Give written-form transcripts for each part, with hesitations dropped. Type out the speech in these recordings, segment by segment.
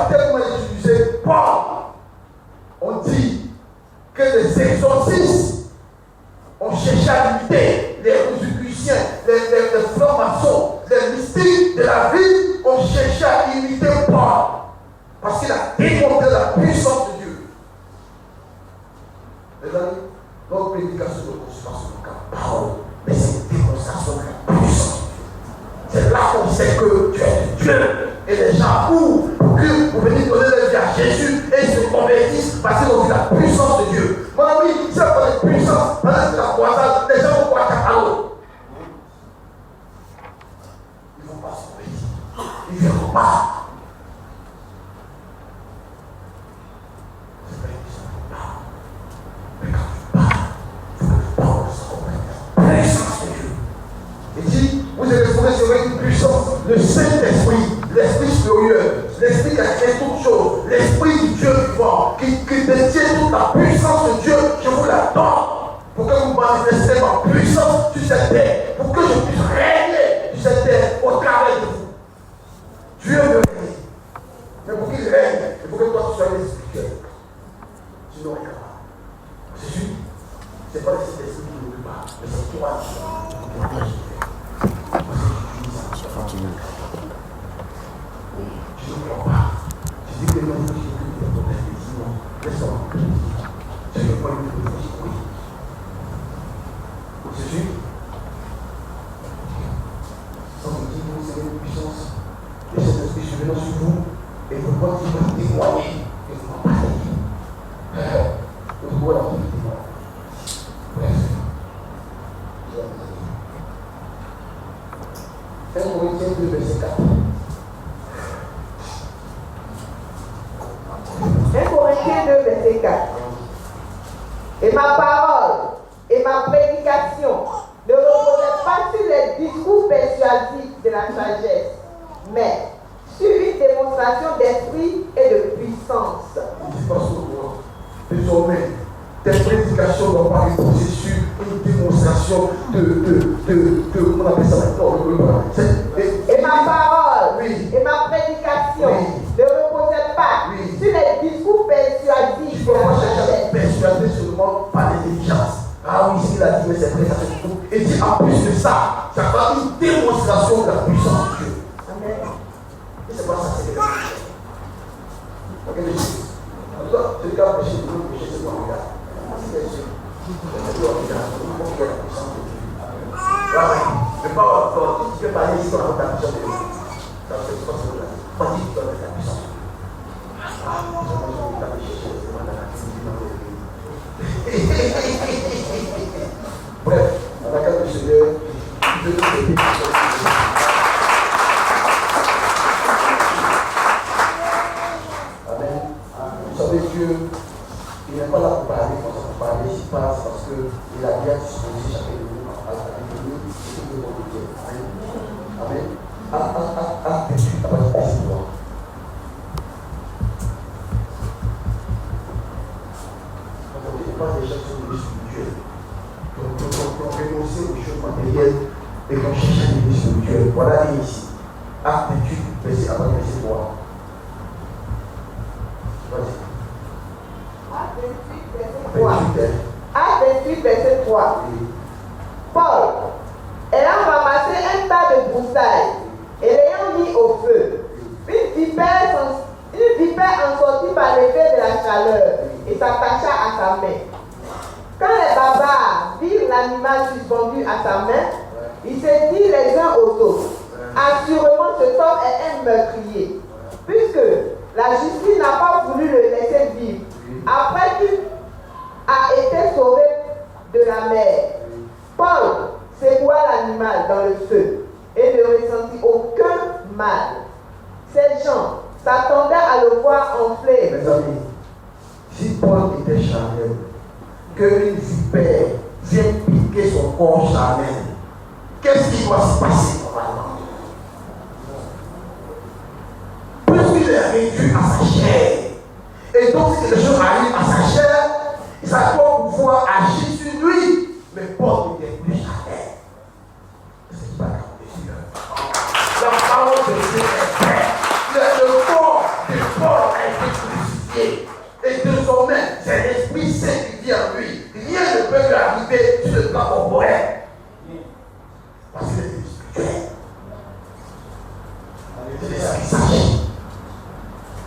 tellement utilisé Paul. On dit que les exorcistes ont cherché à limiter les rosicruciens, les francs-maçons, les mystiques de la vie ont cherché à imiter Paul. Parce qu'il a démontré la puissance de Dieu. Les amis, notre prédication ne consiste pas sur la parole, mais c'est une démonstration de la puissance de Dieu. C'est là qu'on sait que tu es Dieu. Et les gens courent pour venir donner leur vie à Jésus et ils se convertissent parce qu'ils ont vu la puissance de Dieu. Mon ami, si on parle de puissance, pendant que la croisade, les gens vont croire qu'à l'eau. Ils ne vont pas se convertir. Ils ne viendront pas. C'est pas une question de parole. Mais quand tu parles, il faut que tu parles de la puissance de Dieu. Il dit, vous allez recevoir une puissance, le Saint-Esprit, l'Esprit supérieur, l'Esprit qui a créé toutes choses, l'Esprit du Dieu vivant, qui détient toute la puissance de Dieu, je vous la donne, pour que vous manifestez ma puissance sur cette terre, pour que je puisse régner sur cette terre au travers de vous. Dieu veut régner. Mais pour qu'il règne, il faut que toi tu sois spirituel. Sinon, il n'y a pas. C'est juste, ce n'est pas le Saint-Esprit qui ne veut pas, mais c'est toi qui dois. Continue. Je ne crois pas. Je dis que non, je dis que non, laisse-moi. Je ne crois pas que je dis oui. Jésus, sans me dire que vous avez une puissance, et cet esprit je venant sur vous, et vous voyez qu'il va témoigner, et vous m'en parlez. Vous voyez la vie de témoin. Bref. 1 Corinthiens 2, verset 4. 1 Corinthiens 2, verset 4. Et ma parole et ma prédication ne reposaient pas sur les discours persuasifs de la sagesse, mais sur une démonstration d'esprit et de puissance. Il dit pas sur moi. Désormais, tes prédications n'ont pas reposé sur une démonstration comment on appelle ça maintenant? Et ma parole oui. et ma prédication oui. ne reposaient pas oui. sur les discours persuasifs de la sagesse. Persuadé seulement par l'intelligence. Ah oui, il a dit, mais c'est vrai, ça c'est tout. Et dit en plus de ça, ça va une démonstration de la puissance de Dieu. Amen. Et c'est pas ça, c'est le regardez, celui qui a péché, le péché, c'est quoi, regarde. C'est Dieu. C'est toi, regarde. Il faut qu'il y ait la puissance de Dieu. Mais pas tu peux parler ici dans la puissance de Dieu. Ça c'est pas ce que là. Pas dit que tu dois mettre la puissance de Dieu. Ah, je vais pas péché, c'est moi dans la puissance. Bref, à la carte du Seigneur, je vais vous aider. Amen. Vous savez Dieu, il n'est pas là pour parler quand on parle, il passe parce qu'il a bien disposé chacun de nous à venir et tout le monde de Dieu. Amen. Ah, tu as pas de toi. Pas des gens qui sont spirituels. Donc, on renonce aux choses matérielles et qu'on cherche à des spirituels. Voilà ici. Acte 28, verset avant verset 3. Vas-y. Acte 28, verset 3. Oui. Paul, ayant ramassé un tas de broussailles et l'ayant mis au feu, une vipère en sortit par l'effet de la chaleur et s'attacha à sa main. Quand les barbares virent l'animal suspendu à sa main, ils se dirent les uns aux autres, assurément cet homme est un meurtrier, puisque la justice n'a pas voulu le laisser vivre après qu'il a été sauvé de la mer. Paul secoua l'animal dans le feu et ne ressentit aucun mal. Ces gens s'attendaient à le voir enfler. Mes amis, si Paul était charnel, qu'une vipère vienne piquer son corps charnel, qu'est-ce qui doit se passer normalement? Puisqu'il est réduit à sa chair, et donc si quelque chose arrive à sa chair, ça doit pouvoir agir sur lui. Mais Paul n'était plus charnel. C'est pas la parole de Dieu. La parole de Dieu est vraie. Le corps de Paul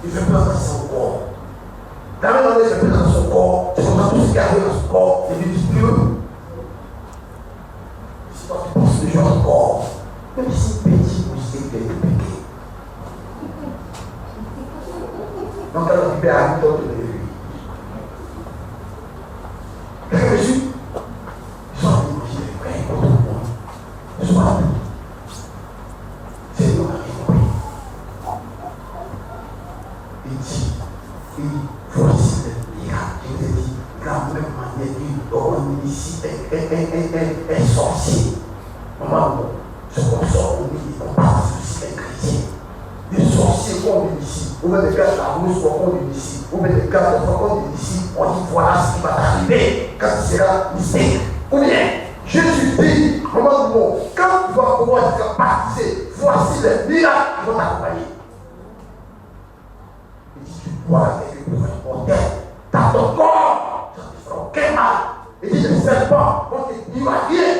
Il fait peur dans son corps. La même manière, il fait peur dans son corps. C'est comme ça tout ce qui arrive dans son corps. Il dit Dieu. Si toi tu penses déjà au corps, même si petit ou si il est péché. Donc, quand on fait un temps de l'église, Jésus, ils sont imaginer frère pour tout le monde. Soit c'est nous qui avons. Il dit, voici le miracle. Je vous ai dit, de la même manière qu'on initie un sorcier. Maman, ce qu'on sort, on parle aussi un chrétien. Des sorciers qu'on initie, ou même des gars de la rousse qu'on initie, ou même des gars de qu'on initie, on dit voilà ce qui va t'arriver quand tu seras mystique. Ou bien, Jésus dit, maman, quand tu vas pouvoir être baptisé, voici les miracles qui vont t'accompagner. Il dit, tu bois avec une mortelle dans ton corps, ça ne fera aucun mal. Il dit, ne sais pas, on te dira rien.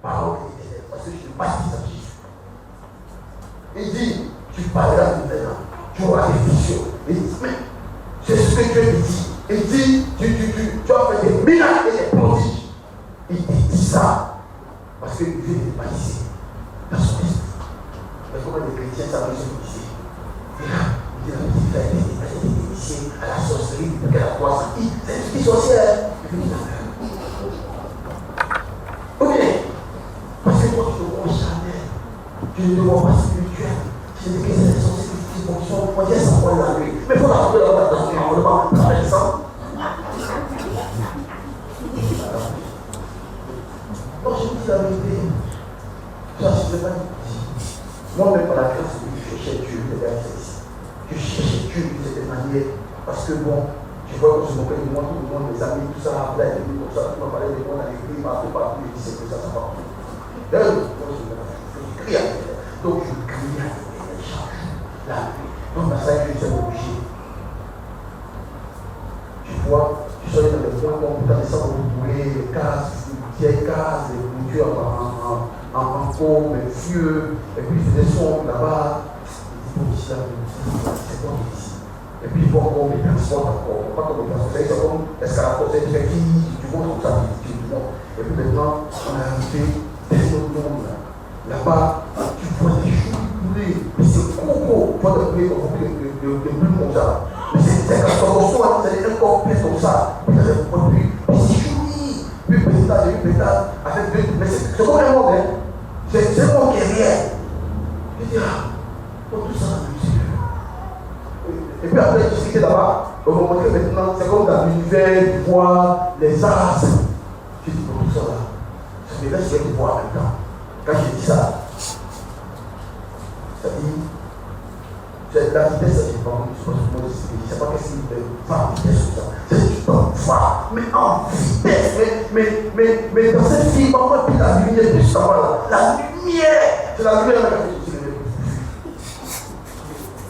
Parole de l'Éternel, parce que je te baptise en Jésus. Il dit, tu parleras maintenant, tu auras des visions. Il dit, mais c'est ce que Dieu te dit. Il dit, tu as fait des miracles et des prodiges. Il te dit ça parce que Dieu est baptisé dans son esprit. Mais comment les chrétiens savent ce que disait? Il dit, la petite fille a été initiée à la sorcellerie, qu'elle a 300 ans. C'est une petite sorcière. Ou bien, parce que toi tu te vois charnel, tu ne te vois pas spirituel. Je dis que c'est des sorciers qui fonctionnent, on dit ça pour la nuit. Mais il faut la trouver là-bas dans son environnement, avec ça. Non, je vous dis la vérité. Ça, je ne sais pas dire. Moi-même, par la grâce de Dieu, je cherchais Dieu, je cherchais Dieu d'une certaine manière. Parce que bon, je vois qu'on se moquait de moi, tout le monde, mes amis, tout ça, après, il comme ça, tout le monde parlait de moi dans l'église, partout, je dis c'est que ça va plus. D'ailleurs, je crie à l'éternel. Donc, je crie à l'éternel chaque jour, la nuit. Donc, dans ça, je suis obligé. Tu vois, tu sors dans les points, quand tu as descendu pour brûler les cases, vieilles cases, les boutures en faux, les vieux, et puis il faisait son là-bas. Il dit, c'est bon ici. Et puis, bon, on me transporte encore. Pas comme on me transporte, c'est comme escalator, c'est du monde comme ça, du monde. Et puis maintenant, on a arrivé des autres mondes là-bas, tu vois des choses brûler. Mais c'est coco, tu vois des brûler comme ça. Mais c'est un corps, c'est un corps fait comme ça. Puis il y a des produits, puis c'est joli. Puis pétard, avec deux. Mais c'est comme un monde, hein. C'est un monde qui est réel. Je dis, pour tout ça, et puis après, discuter là-bas, on va montrer maintenant, c'est comme dans l'univers, tu vois les astres. Je dis, pour tout ça là, ça me laisse bien voir en même temps. Quand je dis ça, ça dit, c'est la vitesse, je ne sais pas comment je ne sais pas qu'est-ce qu'il veut faire en vitesse comme ça. C'est du temps voir, mais en vitesse. Mais dans cette vie, pourquoi puis la lumière de ce là, la lumière, c'est la lumière dans laquelle je suis le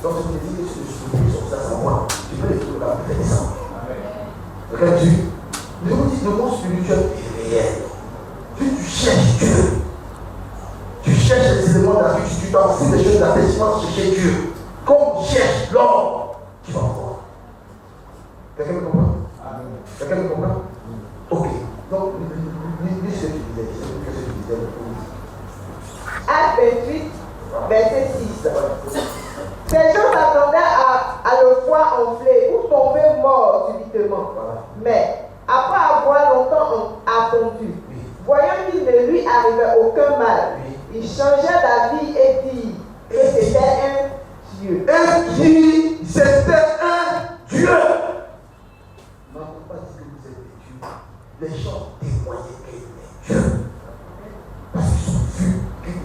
donc je me dis que je suis sur ça, c'est moi. Tu peux les trouver là, peut-être ça. Regarde Dieu. Je vous dis, le monde spirituel est réel. Tu cherches Dieu. Tu cherches les éléments de la vie, tu t'en fous des choses de la vie, tu vas chercher Dieu. Comme tu cherches l'homme, tu vas voir. Quelqu'un me comprend? Quelqu'un me comprend? Ok. Donc, lis ce que tu disais. Acte 28, verset 6. Ces gens s'attendaient à le voir enfler ou tomber mort subitement. Voilà. Mais, après avoir longtemps attendu, voyant qu'il ne lui arrivait aucun mal, il changeait d'avis et dit que c'était un Dieu. Et dit c'était un Dieu. Non, on ne peut pas dire que vous êtes des dieux. Les gens témoignaient qu'il était Dieu. Parce qu'ils ont vu qu'il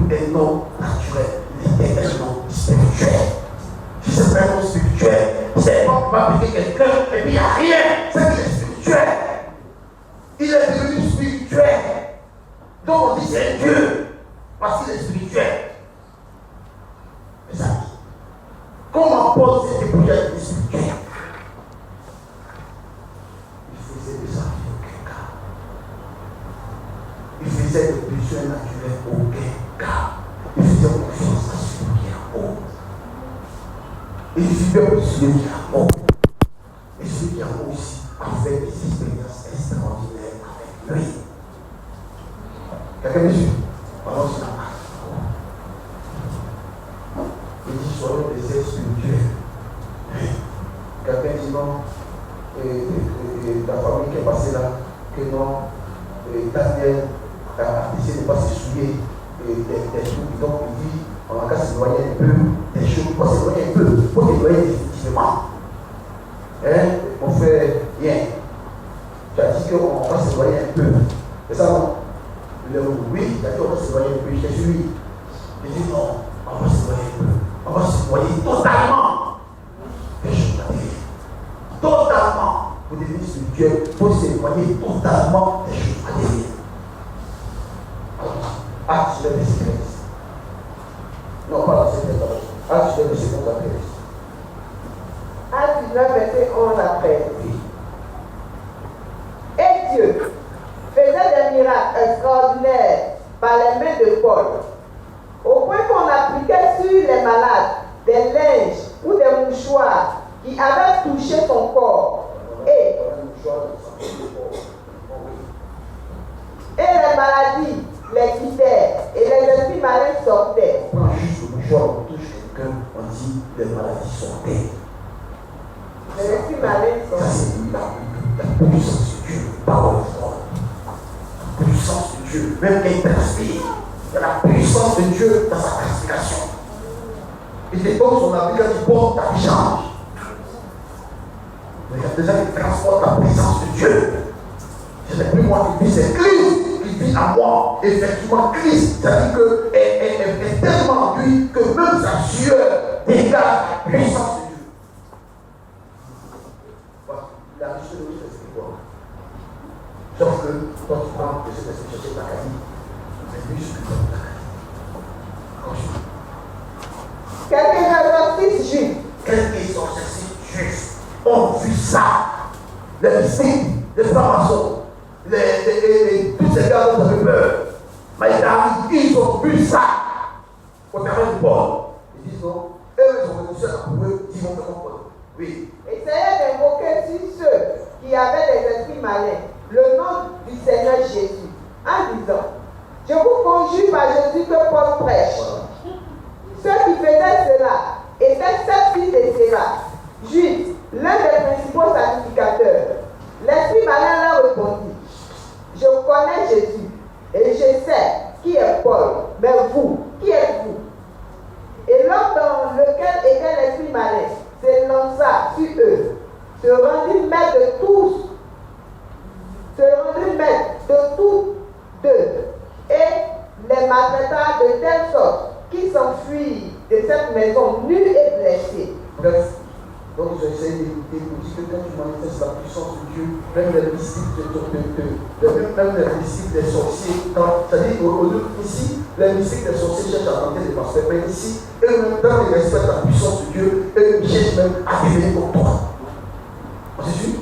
était un homme naturel. Il était un homme spirituel. Si c'est un homme spirituel, c'est pas qu'on va appliquer quelqu'un et puis il n'y a rien. C'est qu'il est spirituel. Il est devenu spirituel. Donc on dit c'est un Dieu. Parce qu'il est spirituel. Mes amis, comment Paul s'est débrouillé avec les spirituels? Il faisait des envies aucun cas. Il faisait des besoins naturels aucun cas. Il faisait confiance à celui qui est en haut. Il suis supérieur, celui qui a mort. Et celui qui a mort aussi a fait des expériences extraordinaires avec lui. Quelqu'un me suit? Alors, c'est la marque. Il dit soyons des êtres spirituels. Quelqu'un dit non, la famille qui est passée là, que non, Daniel a décidé de ne pas se souiller des choses. Donc il dit, on va qu'à s'éloigner un peu des choses, il faut s'éloigner un peu, il faut s'éloigner définitivement. Mon frère, bien, tu as dit qu'on va s'éloigner un peu. C'est ça non? Oui, tu as dit qu'on va s'éloigner un peu, je t'ai suivi. Il dit non, on va s'éloigner un peu. On va s'éloigner totalement des choses matérielles. Totalement. Pour devenir spirituel, il faut s'éloigner totalement des choses matérielles. Acte sur le verset 13. Non, pas la verset 13. Acte sur le verset 11 à 13. Acte 19, verset 11 à 13. Oui. Et Dieu faisait des miracles extraordinaires par les mains de Paul, au point qu'on appliquait sur les malades des linges ou des mouchoirs qui avaient touché son corps. Et les maladies les quittèrent et les esprits malins sortaient. On prend juste le mouchoir, on touche quelqu'un, on dit les maladies sortaient. Les esprits malins Ça, sortaient. c'est la puissance de Dieu, parole de foi. La puissance de Dieu, même quand il transpire, il y a la puissance de Dieu dans sa transpiration. Il dépose son habit quand il porte ta change. Mais il y a des gens qui transportent la puissance de Dieu. Ce n'est plus moi qui vis, c'est Christ qui vit à moi. Effectivement, Christ, c'est-à-dire qu'elle est tellement en lui que même sa sueur dégage la puissance de Dieu. Voilà. La richesse de Dieu, c'est quoi? Sauf que quand tu prends de cet esprit chercher ta qualité, c'est lui ce que tu as ta qualité. Quelques exorcistes juifs. Quelques exorcistes juifs ont vu ça. Les mystiques, les francs-maçons, tous ces gars dont vous avez peur. Mais ils ont vu ça au travers du bord. Ils disent non, eux ils ont réussi à prouver, ils vont faire comprendre. Oui. Essayez d'invoquer sur ceux qui avaient des esprits malins le nom du Seigneur Jésus, en disant, je vous conjure par Jésus que Paul prêche. Voilà. Ceux qui faisaient cela étaient 7 fils de Séra, juifs, l'un des principaux sacrificateurs. L'esprit malin leur répondit, je connais Jésus et je sais qui est Paul, mais vous, qui êtes-vous? Et l'homme dans lequel était l'esprit malin s'élança sur eux, se rendit maître de tous, et les maltraita de telle sorte qu'ils s'enfuirent de cette maison nus et blessés. Bref, donc ils ont essayé d'écouter pour dire que quand tu manifestes la puissance de Dieu, même les mystiques même les mystiques des sorciers, c'est-à-dire ici, les mystiques des sorciers cherchent à tenter des pasteurs, mais ici, eux-mêmes, dans les respect de la puissance de Dieu, eux ils cherchent même à devenir comme toi. C'est sûr?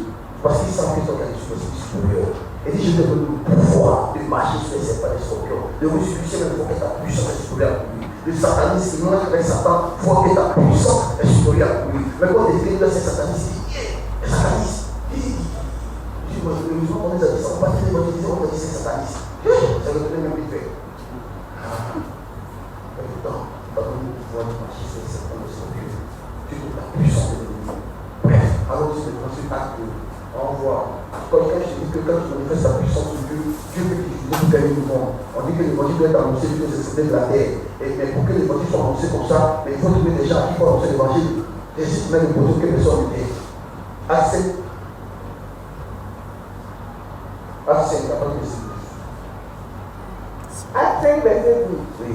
Parce qu'ils savent qu'ils sont quelque chose de supérieur. Et dit, je te donne le pouvoir de marcher sur les serpents et les scorpions. Le ressuscité, même, il faut que ta puissance est supérieure pour lui. Le satanisme qui marche avec Satan, il faut que ta puissance est supérieure pour lui. Mais quand les églises, c'est sataniste, il dit, les satanistes, il dit, le musulman, on les a dit ça, on va dire l'évangélisme, on va dire c'est sataniste. Ça veut dire même vite fait. Mais pourtant, il va donner le pouvoir de marcher sur les serpents et les scorpions. Tu donnes la puissance de l'ennemi. Bref, alors je vais continuer acte 2. On voit. Quand je dis que quand tu manifestes la puissance de Dieu, Dieu peut t'utiliser pour gagner le monde. On dit que l'évangile doit être annoncé pour les extrémités de la terre. Mais pour que l'évangile soit annoncé comme ça, il faut trouver des gens qui font annoncer l'évangile. Et si tu mets le poteau que personne ne dit. Acte 5. Acte 5, la parole de Jésus. Acte 5, verset 12. Oui.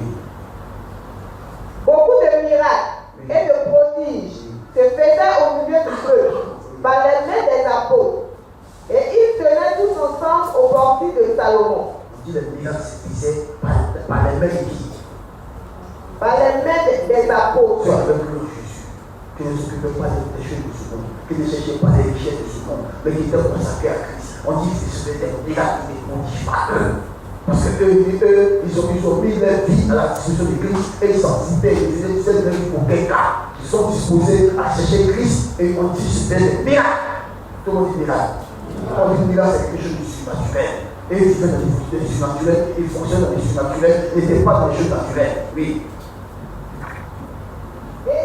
Beaucoup de miracles et de prodiges se faisaient au milieu du peuple par les mains des apôtres. Et ils tenaient tous ensemble au portique de Salomon. On dit les miracles se faisaient par les mains de qui? Par les mains des apôtres. Ceux avec le Jésus, qui ne s'occupaient pas des choses de ce monde, qui ne cherchaient pas les richesses de ce monde, mais qui étaient consacrés à Christ. On dit que ce sont des miracles et des prodiges par eux. Parce que ils ont mis leur vie à la disposition de Christ et ils s'en foutaient, ils faisaient pour quelqu'un. Ils sont disposés à chercher Christ et on dit c'est des miracles. Tout le monde dit miracle. On dit miracle, c'est quelque chose de surnaturel. Et il fait des surnaturels, il fonctionne dans les surnaturels, il n'était pas dans les choses naturelles. Oui. Et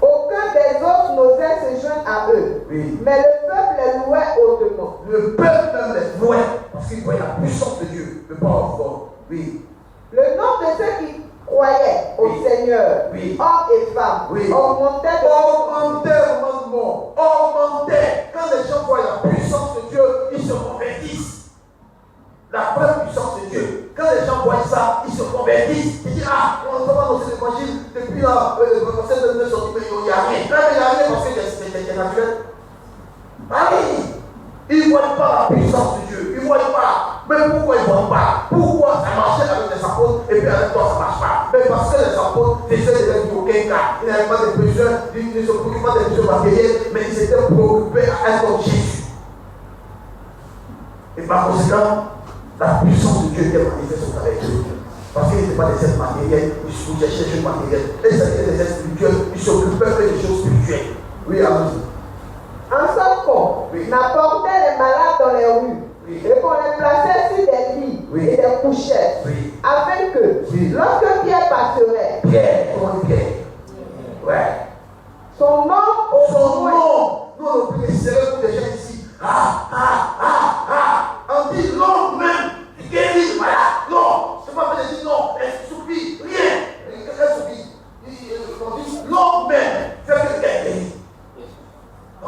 aucun des autres n'osait se joindre à eux. Oui. Mais le peuple les louait hautement. Le peuple même les louait parce qu'il voyait la puissance de Dieu, le power of God. Oui. Le nombre de ceux qui croyaient au Seigneur, hommes et femmes, augmentait augmentait. Quand les gens voient la puissance de Dieu, ils se convertissent. La vraie puissance de Dieu. Quand les gens voient ça, ils se convertissent. Ils disent, on va annoncer l'évangile depuis là, le conseil de sortie, mais il n'y a rien. Là, il n'y a rien parce que c'est naturel. Ah oui! Ils ne voient pas la puissance de Dieu. Ils ne voient pas. Mais pourquoi ils ne voient pas? Pourquoi ça marchait avec les apôtres et puis avec toi ça ne marche pas? Mais parce que les apôtres faisaient des aucun cas. Ils n'avaient pas de besoins, ils ne se préoccupaient pas des besoins matériels, mais ils étaient préoccupés à être comme Jésus. Et par conséquent, la puissance de Dieu était manifeste avec eux. Parce qu'ils n'étaient pas des êtres matériels, ils cherchaient des choses matérielles. Et c'était des êtres spirituels, ils s'occupaient des choses spirituelles. Oui, amen. En sorte qu'on apportait les malades dans les rues et qu'on les plaçait sur des lits et des couchettes, afin que lorsque Pierre passerait, son nom, nous on peut essayer pour des gens ici. On dit non même, guéris, voilà, non, c'est pas fait de dire non, elle soupire, rien, elle soupire. On dit non même, fais que quelqu'un guérit. On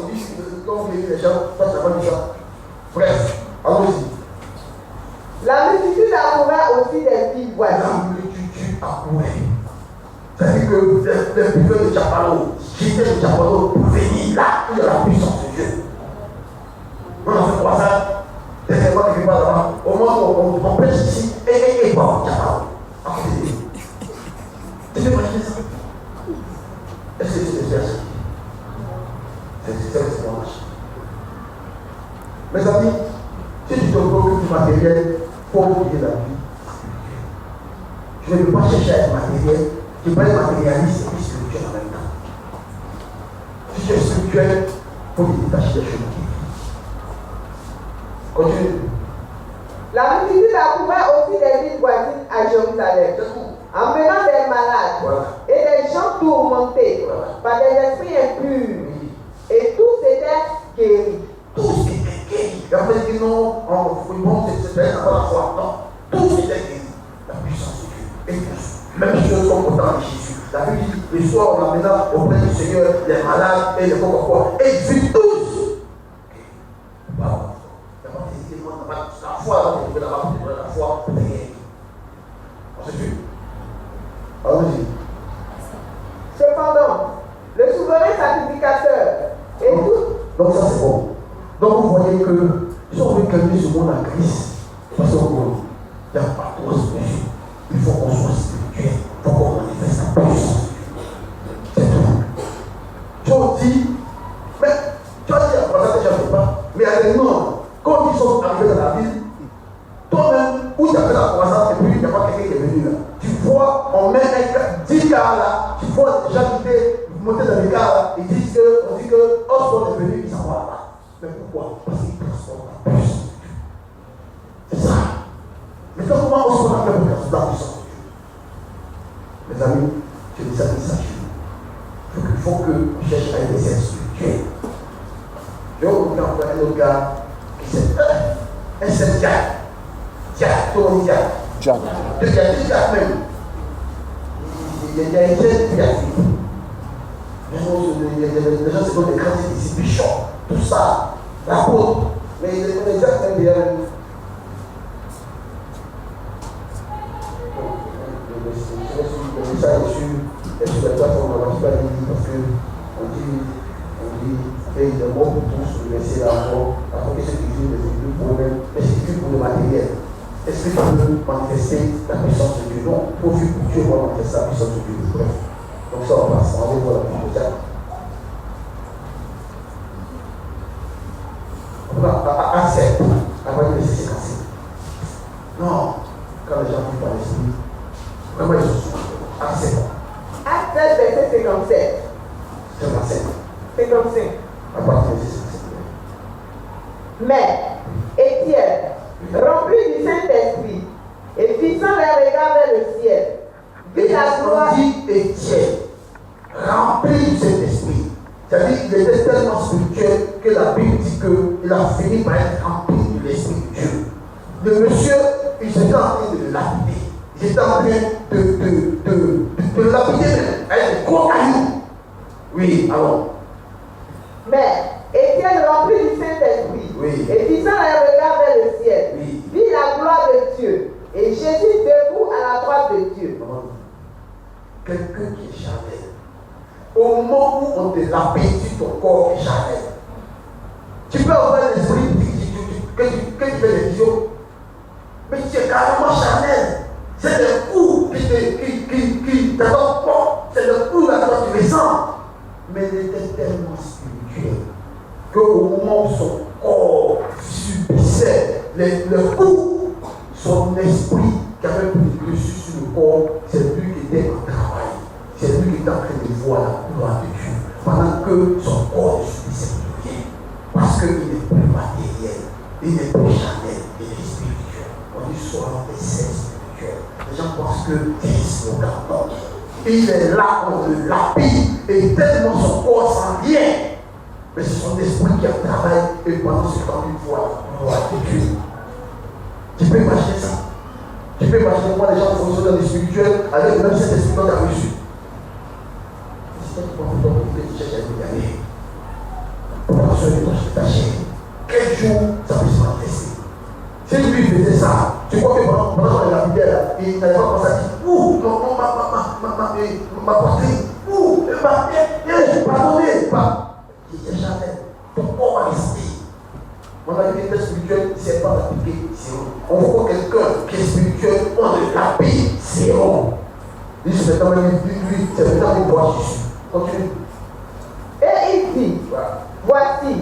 dit quand vous guérissez les gens, ça n'a pas dit ça. Bref, allons-y. La multitude accourait aussi des villes voisines. La multitude accourait. C'est-à-dire que les buveurs de Chapalo, quittaient de Chapalo pour venir là où il y a la puissance de Dieu. On a fait quoi ça? C'est moi qui ne vais pas là-bas. Au moins, on pêche ici et pas au Chapalo. Tu peux imaginer ça? Est-ce que c'est des verset? C'est mon marché. Mes amis, si tu te préoccupes du matériel, il faut oublier la vie. Je ne veux pas chercher à être matériel. Je ne veux pas être matérialiste et spirituel en même temps. Si tu es spirituel, il faut te détacher des choses. Continue. La multitude accourait aussi des villes voisines à Jérusalem, emmenant des malades et des gens tourmentés par des esprits impurs. Et tous étaient guéris. Tous étaient guéris. Et après, il dit non, c'est pas la foi. Non, tous étaient guéris. La puissance de Dieu. Et tous. Même chose comme autant de Jésus. La Bible dit, le soir, on amena auprès du Seigneur les malades et les pauvres. Et ils vivent tous. Wow. La foi, on peut la foi, on peut guérir. On se suit. Allons-y. Cependant, le souverain sacrificateur et tout. Donc ça c'est bon. Donc vous voyez que si on veut calmer ce monde en crise, parce qu'il n'y a pas trop de solution. Il faut qu'on soit spirituel. Il faut qu'on manifeste la puissance. C'est tout. Tu as dit, mais tu as dit à présent déjà je ne sais pas, mais il y a des noms, quand ils sont arrivés dans la ville, toi-même, où tu as fait la croissance et puis il n'y a pas quelqu'un qui est venu là. Tu vois, on met 10 cars là, tu vois déjà quitter, monter dans les cars là, ils disent que, on dit que Osborne est venu, ils s'en vont là-bas. Mais pourquoi? Parce qu'ils transportent la puissance de Dieu. C'est ça. Mais comment Osborne a fait pour transporter la puissance de Dieu? Mes amis, je dis ça, il faut que je cherche à être des êtres spirituels. Je vais vous dire encore un autre gars qui s'est un seul gars. Jack, tout le monde dit Jack. Il y a des Jack même. Il y a une chaîne qui a fait. Les gens se donnent des grands ici, Bishop, tout ça, l'apôtre. Mais les Jack même bien. Le message est sur la plateforme, on ne va pas dire parce qu'on dit, et il est mort pour tous, mais c'est la mort, parce que c'est toujours des études pour eux-mêmes, mais c'est études pour le matériel. Est-ce que tu veux manifester la puissance de Dieu? Non, profite pour Dieu pour manifester la puissance de Dieu. Bref. Donc ça, on passe. On va voir la vie de Jack. On va accepter. Avant de laisser s'écasser. Non. Quand les gens vivent par l'esprit, vraiment, Acte 16, verset 57. 55. À partir de 55. Mais Étienne, rempli du Saint-Esprit, et fixant les regards vers le ciel, vit la gloire. Dit Étienne, rempli du Saint-Esprit. C'est-à-dire qu'il était tellement spirituel que la Bible dit qu'il a fini par être rempli de l'Esprit de Dieu. Le monsieur, il était en train de le lapider. Il était en train de lapider avec des gros cailloux. Oui, alors. Mais Étienne, rempli du Saint-Esprit, Oui. et fixant les regards vers le ciel, Oui. vit la gloire de Dieu, et Jésus debout à la droite de Dieu. Quelqu'un qui est charnel. Au moment où on te lapide, ton corps est charnel. Tu peux avoir l'esprit que tu fais des visions, mais tu es carrément charnel. C'est le coup qui t'attend pas. C'est le coup là que tu ressens. Mais il était tellement spirituel qu'au moment où son corps subissait le coup, son esprit qui avait pris le dessus sur le corps, c'est lui qui était en travail. C'est lui qui était en train de voir la gloire de Dieu. Pendant que son corps ne subissait plus rien. Parce qu'il n'est plus matériel, il n'est plus charnel, il est spirituel. On dit soyons des saints spirituels. Les gens pensent que c'est son garçon. Il est là, on le lapide, et tellement son corps sent rien. Mais c'est son esprit qui a travaillé, et pendant ce temps, il voit la gloire de Dieu. Tu peux imaginer ça? Tu peux imaginer comment les gens fonctionnent dans le spirituel avec le même Saint-Esprit qu'on a reçu. C'est ça qui prend le temps pour que tu cherches à y aller. Pourquoi tu es taché? Quel jour ça peut se manifester? Si lui faisait ça, tu crois que pendant la prière, il n'avait pas pensé à dire ouh, ma poitrine, ouh, pardonnez, il n'est jamais. Ton corps va rester. On a dit que le spirituel, c'est pas d'appliquer, c'est on voit quelqu'un qui est spirituel, on le lapide, c'est bon. Lui, c'est maintenant lui, c'est maintenant qu'il voit Jésus. Continue. Et il dit, voici,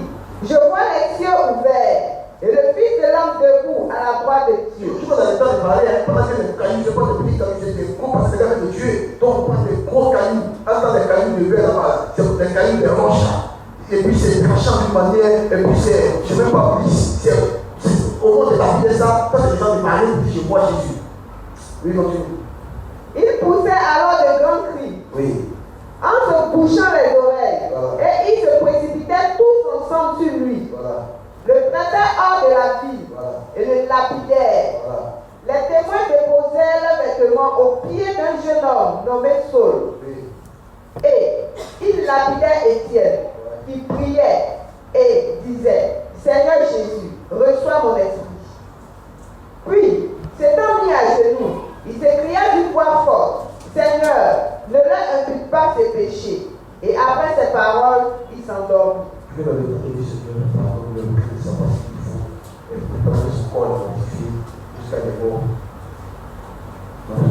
je vois les cieux ouverts, et le Fils de l'homme debout à la droite de Dieu. Tu vois dans le temps de parler, pendant que les cailloux, je parle de petits cailloux, c'est des gros parce que c'est quand même de Dieu. Donc on parle des gros cailloux. Attends, les cailloux de verre là-bas, c'est des cailloux de roche. Et puis c'est tranchant d'une manière, et puis c'est, je ne sais même pas plus, c'est au moment de la vie de ça, quand les gens me parlaient, ils disent, je vois Jésus. Oui, continue. Il poussait alors de grands cris, Oui. en se bouchant les oreilles, Voilà. et il se précipitait tous ensemble sur lui. Voilà. Le prêtait hors de la ville, Voilà. et le lapidèrent. Voilà. Les témoins déposèrent leurs vêtements aux pieds d'un jeune homme nommé Saul. Oui. Et il lapidait Étienne, qui priait et disait, Seigneur Jésus, reçois mon esprit. Puis, s'étant mis à genoux, il s'écria d'une voix forte, Seigneur, ne leur impute pas ses péchés. Et après ces paroles, il s'endormit. Je vais le dire, Seigneur, pardon, le Christ, ça parce qu'il faut préparer son corps à modifier jusqu'à des morts.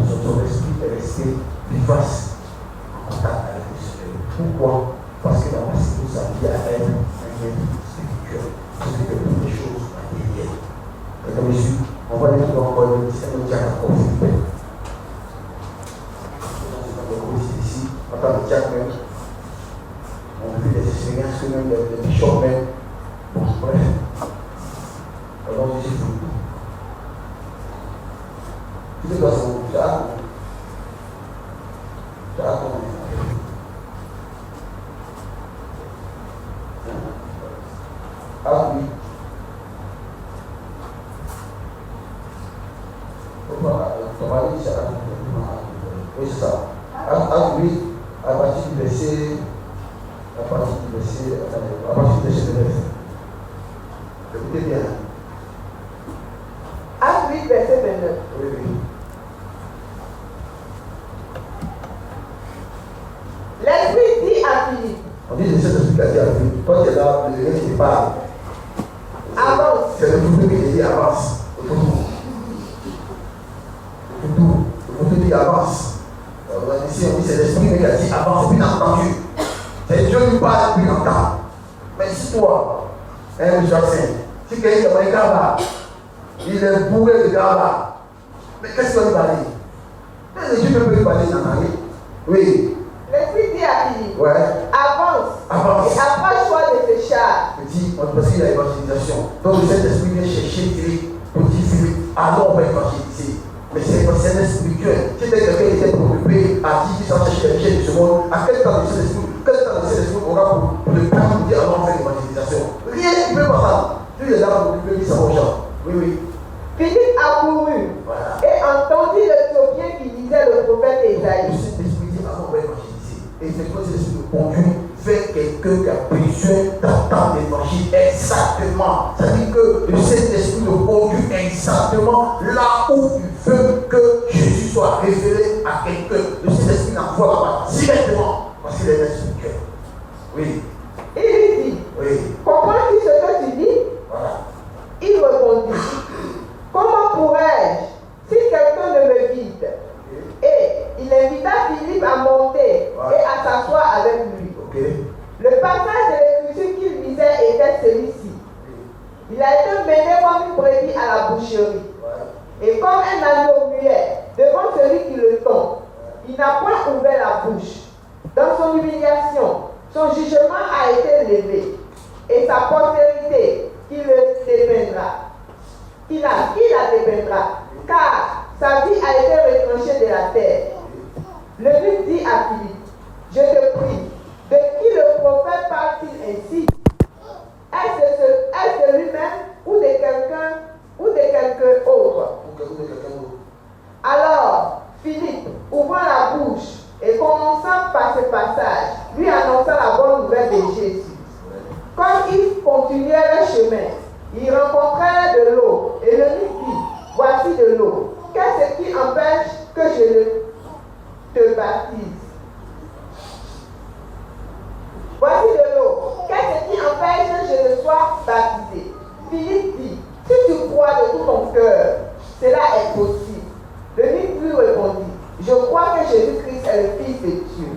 Son esprit est resté vivace en contact avec le Seigneur. Pourquoi? Parce que la passé de sa vie à elle, un lien spirituel. C'est que toutes les choses matérielles. Et comme je suis, on va aller encore le Seigneur diacre encore Philippe. Ici, en tant que diacre même, on a vu des expériences que même les bishops même. Bon, bref. Alors, je suis fou. Tu sais quoi, c'est ça? Ça a commencé. Ah oui. On va dire ça. Oui, c'est ça. Ah oui, à partir du verset. À partir du verset 9. Écoutez bien. Acte 8, verset 29. Oui, oui. L'Esprit dit à Philippe, On dit de cette explication à Philippe. Toi, tu es là, le gars qui te parle. avance. C'est le photo qui te dit avance. Le photo. Le photo dit avance. Ici, on dit c'est l'esprit qui a dit avance, puis entendu. C'est Dieu qui parle depuis longtemps. Mais si toi, un Jackson, si quelqu'un qui a un gars là, il est bourré de gars là, mais qu'est-ce qu'il va lui parler? Dieu ne peut lui parler dans la vie. Oui. Le Ouais. Avance. Avance. Et approche-toi de tes chars. Petit, parce qu'il y a l'évangélisation. Donc le Saint-Esprit vient chercher Philippe, petit Philippe, allons on va évangéliser. Mais c'est un spirituel. Si quelqu'un qui était préoccupé à dire qu'il s'en chercher les richesses de ce monde, à quel temps le Saint-Esprit aura pour le temps de dire allons on fait l'évangélisation? Rien ne peut pas ça. Lui il est là pour lui ça aux gens. Oui, oui. Philippe accourut et entendit l'Éthiopien qui lisait le prophète Ésaïe. Le Saint-Esprit dit allons on va évangéliser. Et effectivement, c'est l'esprit de conduire vers quelqu'un qui a besoin d'entendre l'évangile exactement. C'est-à-dire que le Saint-Esprit le conduit exactement là où il veut que Jésus soit révélé à quelqu'un. Le Saint-Esprit n'envoie pas directement parce qu'il est spirituel. Oui. Il lui dit, oui. Comprends-tu ce que tu dis? Voilà. Il répondit, comment pourrais-je si quelqu'un ne me guide? Et il invita Philippe à monter et à s'asseoir avec lui. Le passage de l'écriture qu'il lisait était celui-ci. Il a été mené comme une brebis à la boucherie. Et comme un agneau muet devant celui qui le tombe, il n'a point ouvert la bouche. Dans son humiliation, son jugement a été levé. Et sa postérité, qui le dépeindra. Qui la dépeindra. Car sa vie a été retranchée de la terre. L'eunuque dit à Philippe, je te prie, de qui le prophète parle-t-il ainsi? Est-ce de lui-même ou de quelqu'un autre? Alors, Philippe, ouvrant la bouche et commençant par ce passage, lui annonça la bonne nouvelle de Jésus. Comme ils continuaient leur chemin, ils rencontrèrent de l'eau et l'eunuque dit, voici de l'eau. Qu'est-ce qui empêche que je te baptise? Voici de l'eau. Qu'est-ce qui empêche que je ne sois baptisé? Philippe dit, si tu crois de tout ton cœur, cela est possible. L'eunuque lui répondit, je crois que Jésus-Christ est le Fils de Dieu.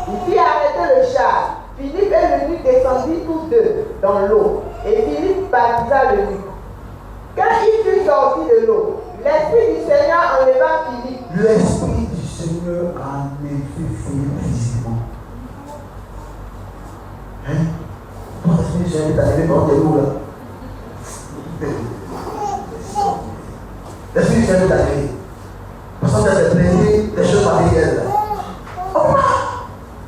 Il fit arrêter le char. Philippe et l'eunuque descendirent tous deux dans l'eau, et Philippe baptisa l'eunuque. Quand il fut sorti de l'eau, l'Esprit du Seigneur enleva Philippe. L'Esprit du Seigneur a enlevé Philippe physiquement. Hein? Toi, l'Esprit du Seigneur est arrivé dans tes roues là. L'Esprit du Seigneur est arrivé. Parce que tu as plaisir des choses matérielles. Oh,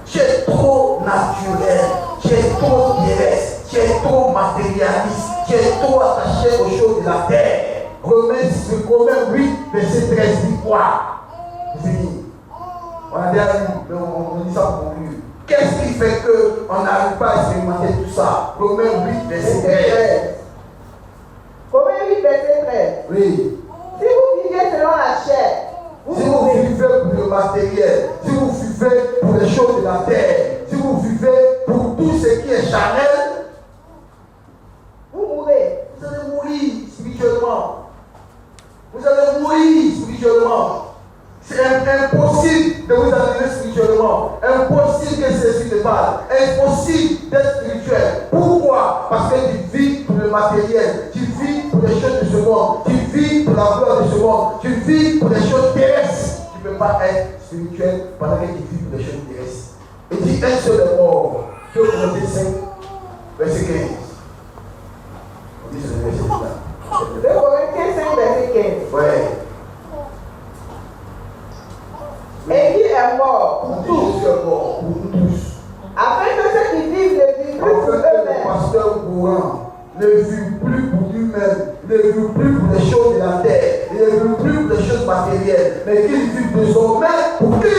tu es trop naturel, tu es trop terrestre, tu es trop matérialiste, tu es trop attaché aux choses de la terre. Romains 8, verset 13 dit quoi? C'est fini. On a déjà lu, mais on dit ça pour conclure. Qu'est-ce qui fait qu'on n'arrive pas à expérimenter tout ça? Romains 8, verset 13. Romains 8, verset 13. Oui. Si vous vivez selon la chair, si vous vivez pour le matériel, si vous vivez pour les choses de la terre, si vous vivez pour tout ce qui est charnel, vous mourrez. Vous allez mourir spirituellement. Vous allez mourir spirituellement. C'est impossible de vous arriver spirituellement. Impossible que ceci te parle. Impossible d'être spirituel. Pourquoi? Parce que tu vis pour le matériel. Tu vis pour les choses de ce monde. Tu vis pour la gloire de ce monde. Tu vis pour les choses terrestres. Tu ne peux pas être spirituel pendant que tu vis pour les choses terrestres. Et dit un seul est mort. 2 Corinthiens 5, verset 15. On dit ce verset là. 2 Corinthiens 5, verset 15. Ouais. Et qui est mort pour tous. Jésus est mort pour nous tous. Afin que ceux qui vivent ne vivent plus pour Le eux-mêmes. pasteur Courant ne vit plus pour lui-même, ne vit plus pour les choses de la terre, il ne vit plus pour les choses matérielles, mais qu'il vit désormais pour qui?